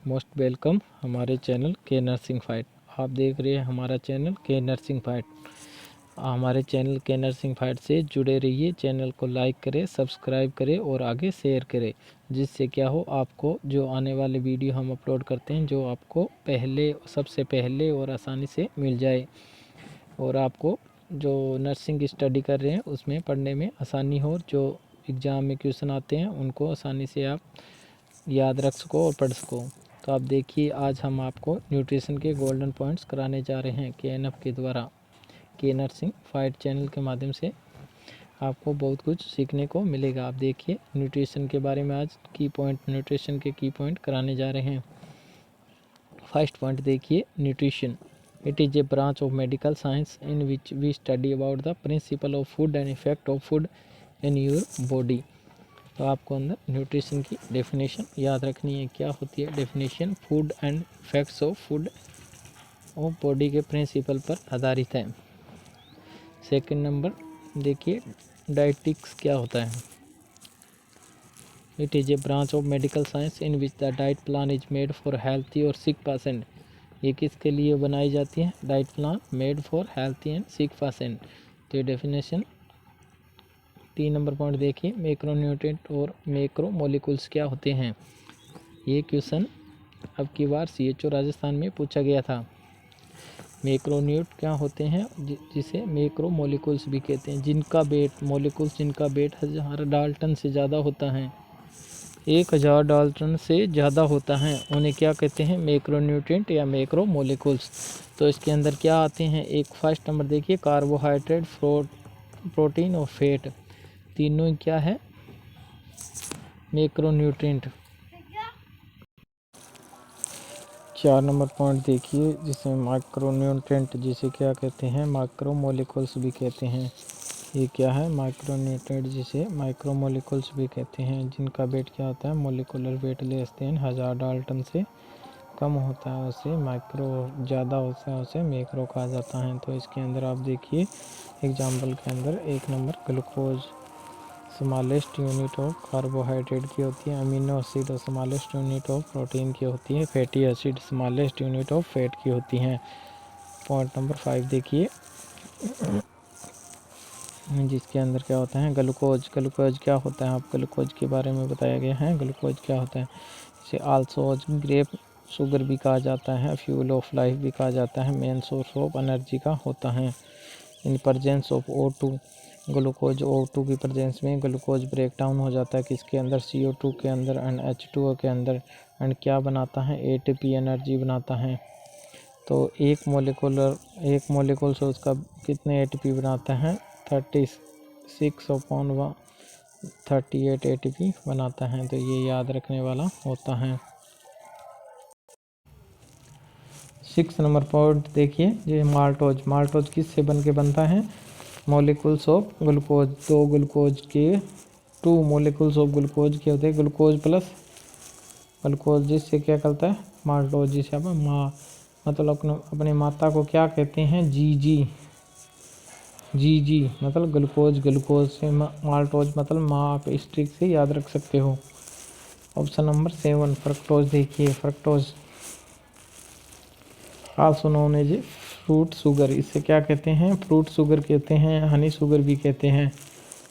Most welcome हमारे channel के nursing fight. आप देख रहे हैं हमारा चैनल के नर्सिंग फाइट। हमारे चैनल के नर्सिंग फाइट से जुड़े रहिए। चैनल को लाइक करें, सब्सक्राइब करें और आगे शेयर करें, जिससे क्या हो आपको जो आने वाले वीडियो हम अपलोड करते हैं जो आपको सबसे पहले और आसानी से मिल जाए, और आपको जो नर्सिंग स्टडी कर रहे हैं उसमें पढ़ने में आसानी हो। जो एग्ज़ाम में क्वेश्चन आते हैं उनको आसानी से आप याद रख सको और पढ़ सको। तो आप देखिए, आज हम आपको न्यूट्रिशन के गोल्डन पॉइंट्स कराने जा रहे हैं KNF के द्वारा। के नर्सिंग फाइट चैनल के माध्यम से आपको बहुत कुछ सीखने को मिलेगा। आप देखिए न्यूट्रिशन के बारे में आज न्यूट्रिशन के की पॉइंट कराने जा रहे हैं। फर्स्ट पॉइंट देखिए, nutrition it is a branch of medical science in which we study about the principle of food and effect of food in your body. तो आपको अंदर न्यूट्रिशन की डेफिनेशन याद रखनी है। क्या होती है definition? Food and effects of food of body के प्रिंसिपल पर आधारित है। सेकंड नंबर देखिए, डाइटिक्स क्या होता है? It is a branch of medical science in which the diet plan is made for healthy और सिक पेशेंट। ये किसके लिए बनाई जाती है? Diet plan made for healthy and sick patient. तो ये डेफिनेशन। 3 नंबर पॉइंट देखिए, मैक्रोन्यूट्रिएंट और मैक्रो मॉलिक्यूल्स क्या होते हैं? ये क्वेश्चन अब की बार CHO राजस्थान में पूछा गया था। मैक्रोन्यूट क्या होते हैं? जिसे मैक्रो मॉलिक्यूल्स भी कहते हैं, जिनका वेट 1000 डाल्टन से ज़्यादा होता है, 1000 डाल्टन से ज़्यादा होता है, उन्हें क्या कहते हैं? मैक्रोन्यूट्रिएंट या मैक्रो मॉलिक्यूल्स। तो इसके अंदर क्या आते हैं? एक फर्स्ट नंबर देखिए, कार्बोहाइड्रेट, प्रोटीन और फैट, तीनों क्या है? मैक्रोन्यूट्रिएंट। 4 नंबर पॉइंट देखिए, जिसे माइक्रोन्यूट्रिएंट जिसे क्या कहते हैं? माइक्रो मॉलिक्यूल्स भी कहते हैं। ये क्या है? माइक्रोन्यूट्रिएंट जिसे माइक्रो मॉलिक्यूल्स भी कहते हैं, जिनका वेट क्या होता है? Molecular weight less than 1000 Dalton से कम होता है, उसे माइक्रो, ज़्यादा होता है उसे मैक्रो कहा जाता है। तो इसके अंदर आप देखिए एग्जाम्पल के अंदर 1 number glucose smallest unit of carbohydrate की होती है, amino acid smallest unit of protein की होती है, fatty acid smallest unit of fat की होती हैं। पॉइंट नंबर 5 देखिए, जिसके अंदर क्या होता है? ग्लूकोज क्या होता है? आप ग्लूकोज के बारे में बताया गया है। ग्लूकोज क्या होता है? इसे आल्सोज ग्रेप शुगर भी कहा जाता है, फ्यूल ऑफ लाइफ भी कहा जाता है, मेन सोर्स ऑफ एनर्जी का होता है। In presence of O2 glucose, O2 की प्रेजेंस में ग्लूकोज ब्रेक डाउन हो जाता है किसके अंदर? CO2 के अंदर एंड H2O के अंदर, एंड क्या बनाता है? ATP एनर्जी बनाता है। तो एक मोलिकुल से उसका कितने ATP बनाता है? 36/138 ATP बनाता है। तो ये याद रखने वाला होता है। 6 नंबर पॉइंट देखिए, ये माल्टोज किससे बन के बनता है? Molecules of glucose, 2 molecules of glucose के होते हैं, ग्लूकोज प्लस ग्लूकोज, जिससे क्या करता है? माल्टोज। जिसे आप मतलब अपने माता को क्या कहते हैं? जी मतलब ग्लूकोज से माल्टोज मतलब माँ। आप इस ट्रिक से याद रख सकते हो। ऑप्शन नंबर 7 फ्रक्टोज देखिए, fructose also known as fruit sugar, इससे क्या कहते हैं? फ्रूट शुगर कहते हैं, हनी शुगर भी कहते हैं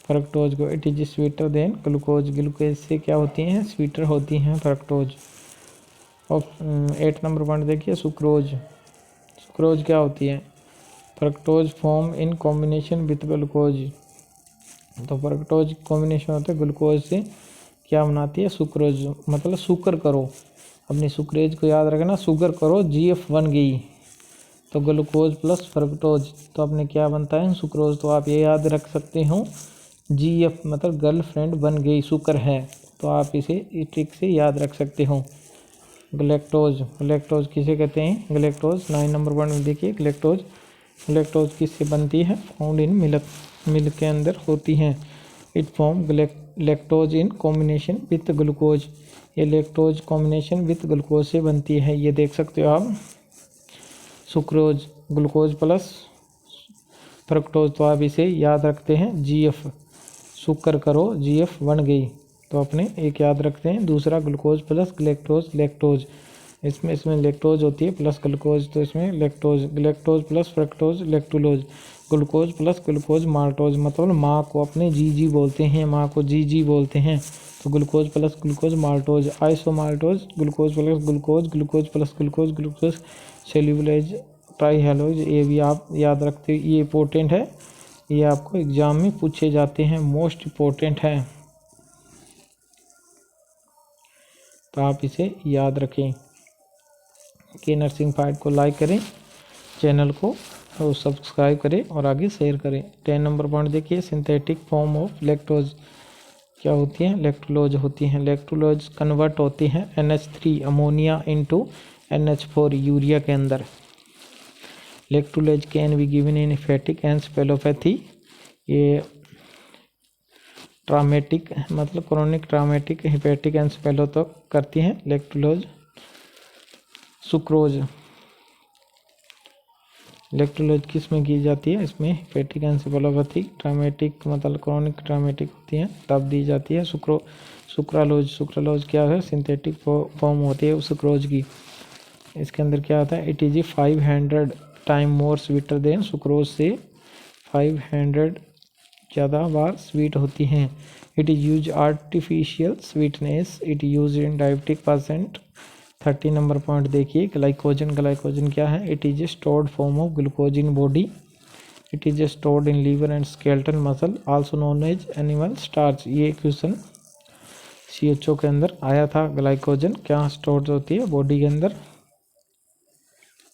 फ्रक्टोज को। It is sweeter than glucose से क्या होती हैं? स्वीटर होती हैं फ्रक्टोज। और 8 नंबर पॉइंट देखिए, सुक्रोज क्या होती है? Fructose form in combination with glucose. तो फ्रक्टोज कॉम्बिनेशन होता है ग्लूकोज से, क्या बनाती है? सुक्रोज। मतलब शुगर करो, अपनी सुक्रेज को याद रखना, शुगर करो, GF बन गई तो ग्लूकोज प्लस फ्रक्टोज, तो अपने क्या बनता है? सुक्रोज। तो आप ये याद रख सकते हो, GF मतलब गर्लफ्रेंड बन गई, शुगर है, तो आप इसे इस ट्रिक से याद रख सकते हो। ग्लैक्टोज किसे कहते हैं? ग्लैक्टोज 9 नंबर पॉइंट में देखिए, ग्लैक्टोज किससे बनती है? फाउंड इन मिल्क के अंदर होती है। It form lactose in combination with glucose, ये लैक्टोज कॉम्बिनेशन विथ ग्लूकोज से बनती है। ये देख सकते हो आप, सुक्रोज ग्लूकोज प्लस फ्रक्टोज, तो आप इसे याद रखते हैं GF, शुगर करो GF बन गई, तो अपने एक याद रखते हैं। दूसरा ग्लूकोज प्लस लैक्टोज, इसमें लैक्टोज होती है प्लस ग्लूकोज, तो इसमें lactose plus fructose lactulose, glucose plus glucose maltose, मतलब माँ को अपने जी बोलते हैं, माँ को जी बोलते हैं, तो glucose plus glucose maltose. Isomaltose glucose plus glucose, glucose plus glucose cellulose trehalose. ये भी आप याद रखते, ये इंपॉर्टेंट है, ये आपको एग्जाम में पूछे जाते हैं, मोस्ट इम्पोर्टेंट है, तो आप इसे याद रखें। के नर्सिंग फाइट को लाइक करें, चैनल को और सब्सक्राइब करें और आगे शेयर करें। 10 नंबर पॉइंट देखिए, सिंथेटिक फॉर्म ऑफ लैक्टोज क्या होती हैं? लैक्टुलोज होती हैं। लैक्टुलोज कन्वर्ट होती हैं NH3 ammonia into NH4 urea के अंदर। Lactulose can be given in hepatic encephalopathy, ये ट्रामेटिक मतलब क्रोनिक ट्रामेटिक हेपेटिक एन्सेफेलो तक करती हैं लैक्टुलोज। सुक्रोज, लैक्टुलोज किस में की जाती है? इसमें हेपेटिक एन्सेफेलोपैथी ट्रामेटिक मतलब क्रोनिक ट्रामेटिक होती हैं तब दी जाती है। सुक्रालोज क्या है? सिंथेटिक फॉर्म होती है सुक्रोज की। इसके अंदर क्या आता है? It is 500 time more sweeter than sucrose, से 500 ज़्यादा बार स्वीट होती हैं। It is use artificial sweetness, it use in diabetic patient. 30 number point देखिए, ग्लाइकोजन क्या है? It is a stored form of glucose in body, it is stored in liver and skeletal muscle, also known as animal starch. ये question CHO के अंदर आया था। Glycogen क्या stored होती है बॉडी के अंदर,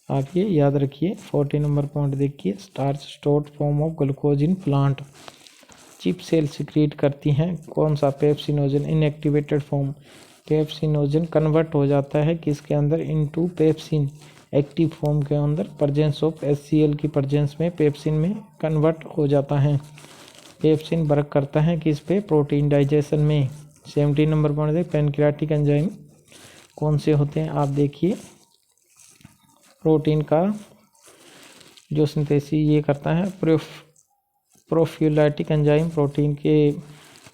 आप ये याद रखिए। 40 नंबर पॉइंट देखिए, starch stored form of glucose in plant. Chief cell secrete करती हैं कौन सा? Pepsinogen inactivated form. Pepsinogen convert हो जाता है किसके अंदर? इनटू पेप्सिन एक्टिव फॉर्म के अंदर, प्रेजेंस ऑफ HCl की प्रेजेंस में पेप्सिन में कन्वर्ट हो जाता है। पेप्सिन वर्क करता है किस पे? प्रोटीन डाइजेशन में। 70 नंबर पॉइंट देख, पैनक्रियाटिक एंजाइम कौन से होते हैं? आप देखिए, प्रोटीन का जो सिंथेसिस ये करता है प्रोफियोलाइटिक एंजाइम प्रोटीन के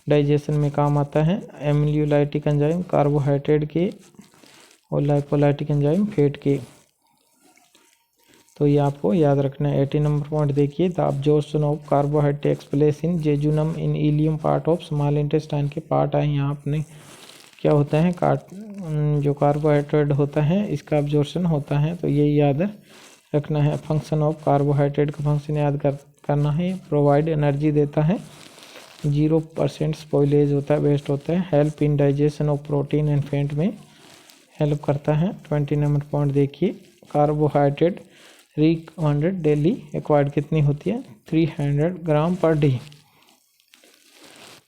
डाइजेशन में काम आता है। एमिलोलाइटिक एंजाइम कार्बोहाइड्रेट के, और लाइपोलाइटिक एंजाइम फैट के। तो ये आपको याद रखना है। 80 नंबर पॉइंट देखिए, the absorption of carbohydrate takes place in jejunum in ileum part of small intestine के पार्ट आए यहाँ अपने क्या होता है? जो कार्बोहाइड्रेट होता है इसका अब्जॉर्प्शन होता है, तो ये याद रखना है। फंक्शन ऑफ कार्बोहाइड्रेट का फंक्शन याद करना है। प्रोवाइड एनर्जी देता है, 0% स्पॉइलेज होता है, वेस्ट होता है। Help in digestion of protein and fat में हेल्प करता है। 20 नंबर पॉइंट देखिए, कार्बोहाइड्रेट रिक्वायर्ड डेली एक्वायर्ड कितनी होती है? 300 ग्राम पर डे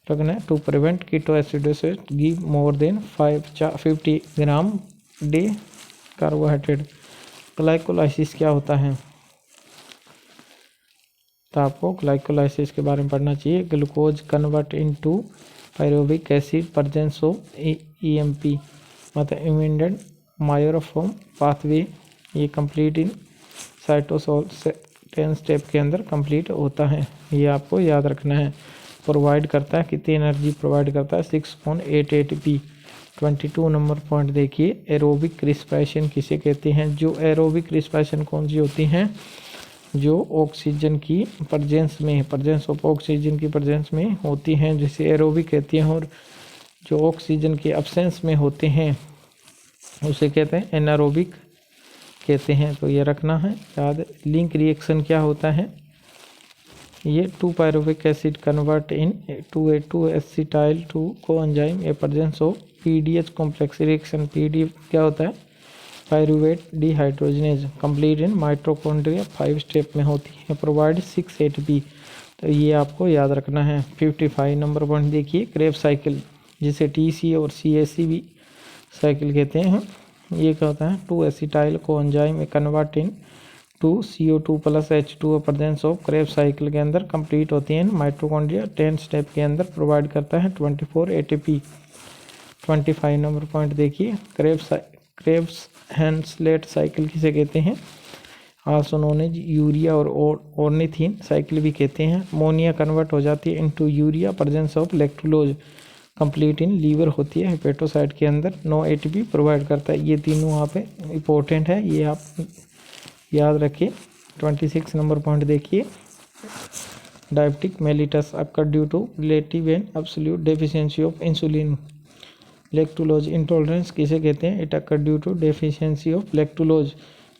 रखना है। To prevent ketoacidosis give more than 50 gram day carbohydrate. Glycolysis क्या होता है? तो आपको ग्लाइकोलाइसिस के बारे में पढ़ना चाहिए। Glucose convert into pyruvic acid, presence of EMP मतलब इमीडिएट मायोरोफॉर्म पाथवे, ये कंप्लीट इन साइटोसोल 10 स्टेप के अंदर कंप्लीट होता है, ये आपको याद रखना है। प्रोवाइड करता है कितनी एनर्जी प्रोवाइड करता है? 6.8 ATP। 22 नंबर पॉइंट देखिए, एरोबिक रिस्पिरेशन किसे कहते हैं? जो एरोबिक रिस्पिरेशन कौन सी होती हैं? जो ऑक्सीजन की प्रेजेंस ऑफ ऑक्सीजन की प्रेजेंस में होती हैं, जिसे एरोबिक कहती हैं, और जो ऑक्सीजन के एब्सेंस में होते हैं उसे कहते हैं एनारोबिक कहते हैं, तो ये रखना है याद। लिंक रिएक्शन क्या होता है? ये 2 pyruvic acid convert in 2 acetyl 2 coenzyme A presence of PDH complex reaction. PDH क्या होता है? Pyruvate dehydrogenase, complete in mitochondria 5 step में होती है। प्रोवाइड 6 ATP, तो ये आपको याद रखना है। 55 नंबर पॉइंट देखिए, क्रेब्स साइकिल जिसे TC और CAC भी साइकिल कहते हैं, ये क्या होता है? 2 acetyl coenzyme A convert in 2 CO2 plus H2 presence of Krebs cycle के अंदर कंप्लीट होती है। माइटोकॉन्ड्रिया 10 स्टेप के अंदर प्रोवाइड करता है 24 ATP। 25 नंबर पॉइंट देखिए, क्रेब्स हैंसलेट साइकिल किसे कहते हैं? आल्सो नोन एज यूरिया और ऑर्निथीन साइकिल भी कहते हैं। अमोनिया कन्वर्ट हो जाती है into urea, presence of lactulose. Complete in liver होती है हेपेटोसाइट के अंदर, नो एटीपी प्रोवाइड करता है। ये तीनों वहाँ पे इम्पोर्टेंट है, ये आप याद रखिए। 26 नंबर पॉइंट देखिए, diabetic mellitus occur due to relative and absolute deficiency of insulin. Lactose intolerance किसे कहते हैं? It occur due to deficiency of lactose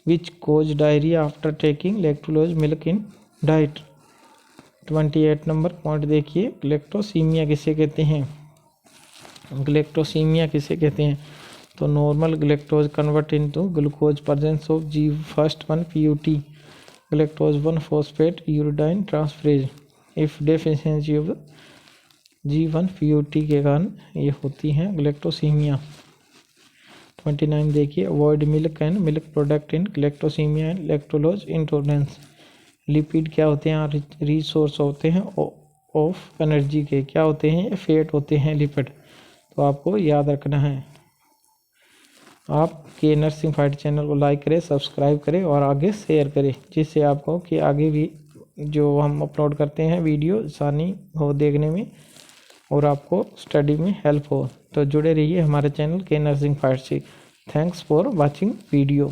which cause diarrhoea after taking lactose milk in diet. 28 number point देखिए, galactosemia किसे कहते हैं? ग्लैक्टोसीमिया किसे कहते हैं? तो normal galactose convert into glucose presence of G1 PUT galactose 1 phosphate uridine transferase. If deficiency of G1 PUT के कारण ये होती हैं ग्लैक्टोसीमिया। 29 देखिए, avoid milk and milk product in galactosemia and lactulose intolerance. Lipid क्या होते हैं? रिसोर्स होते हैं ऑफ एनर्जी के, क्या होते हैं? फैट होते हैं लिपिड, तो आपको याद रखना है। आप के नर्सिंग फाइट चैनल को लाइक करें, सब्सक्राइब करें और आगे शेयर करें, जिससे आपको कि आगे भी जो हम अपलोड करते हैं वीडियो आसानी हो देखने में और आपको स्टडी में हेल्प हो। तो जुड़े रहिए हमारे चैनल के नर्सिंग फाइट से। Thanks for watching video.